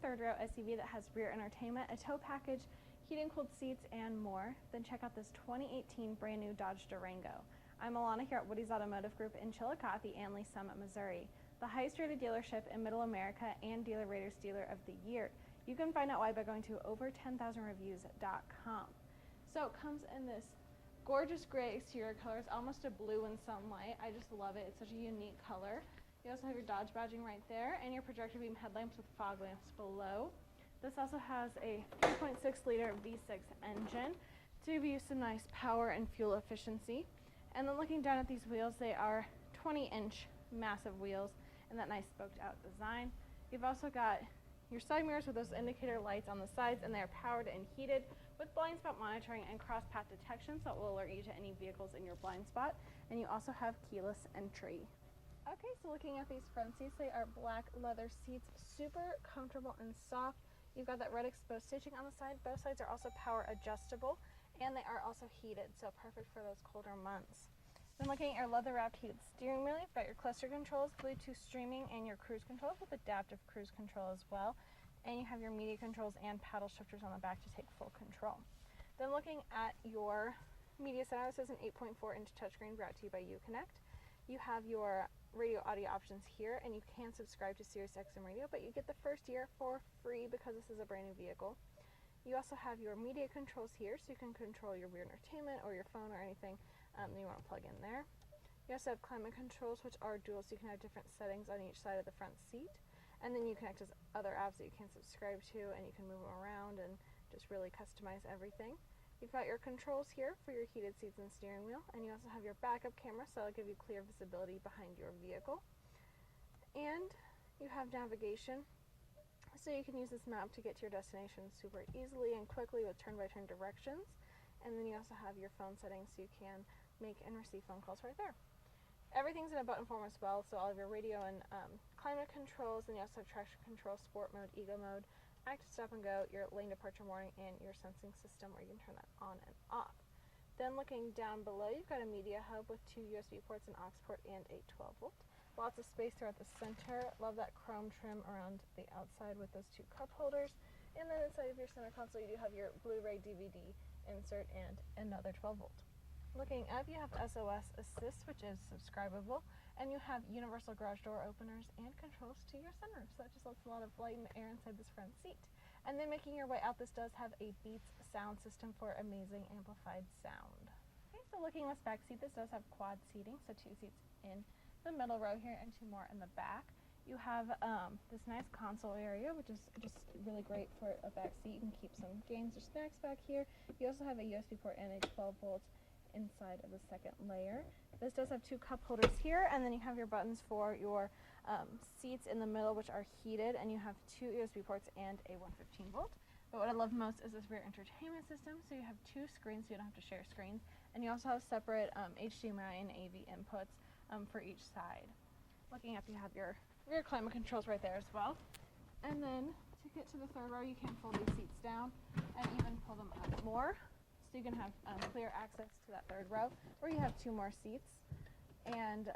third row SUV that has rear entertainment, a tow package, heated and cooled seats, and more, then check out this 2018 brand new Dodge Durango. I'm Alana here at Woody's Automotive Group in Chillicothe and Lee Summit, Missouri, the highest rated dealership in Middle America and Dealer Raters Dealer of the Year. You can find out why by going to over10,000reviews.com. So it comes in this gorgeous gray exterior color. It's almost a blue in sunlight. I just love it. It's such a unique color. You also have your Dodge badging right there and your projector beam headlamps with fog lamps below. This also has a 3.6 liter V6 engine to give you some nice power and fuel efficiency. And then looking down at these wheels, they are 20-inch massive wheels and that nice spoked out design. You've also got your side mirrors with those indicator lights on the sides, and they are powered and heated with blind spot monitoring and cross path detection, so it will alert you to any vehicles in your blind spot. And you also have keyless entry. Okay, so looking at these front seats, they are black leather seats, super comfortable and soft. You've got that red exposed stitching on the side. Both sides are also power adjustable, and they are also heated, so perfect for those colder months. Then looking at your leather wrapped heated steering wheel, you've got your cluster controls, Bluetooth streaming, and your cruise controls with adaptive cruise control as well. And you have your media controls and paddle shifters on the back to take full control. Then looking at your media center, this is an 8.4-inch touchscreen brought to you by Uconnect. You have your radio audio options here, and you can subscribe to SiriusXM radio, but you get the first year for free because this is a brand new vehicle. You also have your media controls here, so you can control your rear entertainment or your phone or anything that you want to plug in there. You also have climate controls, which are dual, so you can have different settings on each side of the front seat. And then you connect as other apps that you can subscribe to, and you can move them around and just really customize everything. You've got your controls here for your heated seats and steering wheel, and you also have your backup camera, so it'll give you clear visibility behind your vehicle. And you have navigation, so you can use this map to get to your destination super easily and quickly with turn-by-turn directions. And then you also have your phone settings, so you can make and receive phone calls right there. Everything's in a button form as well, so all of your radio and climate controls, and you also have traction control, sport mode, eco mode, active stop and go, your lane departure warning, and your sensing system where you can turn that on and off. Then looking down below, you've got a media hub with 2 USB ports, an aux port, and a 12-volt. Lots of space throughout the center. Love that chrome trim around the outside with those 2 cup holders. And then inside of your center console, you do have your Blu-ray DVD insert and another 12-volt. Looking up, you have SOS Assist, which is subscribable, and you have universal garage door openers and controls to your sunroof, so that just lets a lot of light and air inside this front seat. And then making your way out, this does have a Beats sound system for amazing amplified sound. Okay, so looking in this back seat, this does have quad seating, so 2 seats in the middle row here and 2 more in the back. You have this nice console area, which is just really great for a back seat. You can keep some games or snacks back here. You also have a USB port and a 12-volt inside of the second layer. This does have 2 cup holders here, and then you have your buttons for your seats in the middle, which are heated, and you have 2 USB ports and a 115-volt. But what I love most is this rear entertainment system, so you have 2 screens, so you don't have to share screens, and you also have separate HDMI and AV inputs for each side. Looking up, you have your rear climate controls right there as well. And then to get to the third row, you can fold these seats down and even pull them up more, so you can have clear access to that third row, where you have 2 more seats and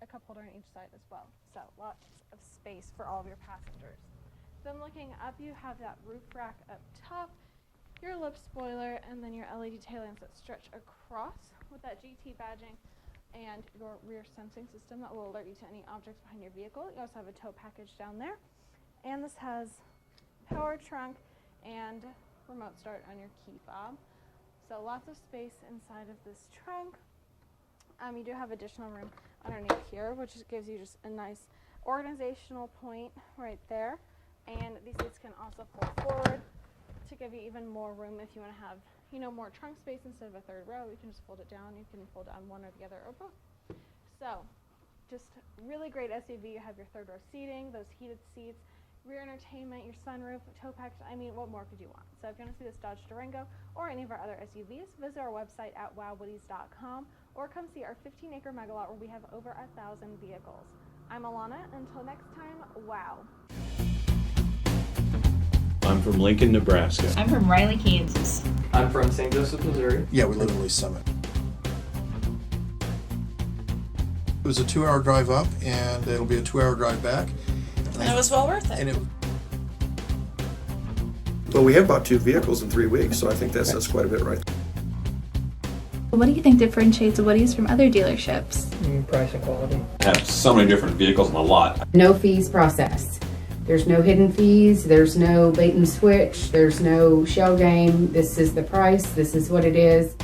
a cup holder on each side as well. So lots of space for all of your passengers. Then looking up, you have that roof rack up top, your lip spoiler, and then your LED tail lamps that stretch across with that GT badging, and your rear sensing system that will alert you to any objects behind your vehicle. You also have a tow package down there, and this has power trunk and remote start on your key fob. So lots of space inside of this trunk. You do have additional room underneath here, which gives you just a nice organizational point right there. And these seats can also fold forward to give you even more room if you want to have, more trunk space instead of a third row. You can just fold it down. You can fold it on one or the other or both. So, just really great SUV. You have your third row seating, those heated seats, rear entertainment, your sunroof, tow package. I mean, what more could you want? So if you want to see this Dodge Durango or any of our other SUVs, visit our website at WowWoodys.com or come see our 15-acre megalot where we have over 1,000 vehicles. I'm Alana. Until next time, wow. I'm from Lincoln, Nebraska. I'm from Riley, Kansas. I'm from St. Joseph, Missouri. Yeah, we live in Lee Summit. It was a 2-hour drive up, and it'll be a 2-hour drive back. And it was well worth it. And it, Well, we have bought 2 vehicles in 3 weeks, so I think that's quite a bit right there. What do you think differentiates WowWoodys from other dealerships? Price and quality. Have so many different vehicles on the lot. No fees processed. There's no hidden fees, there's no bait and switch, there's no shell game. This is the price, this is what it is.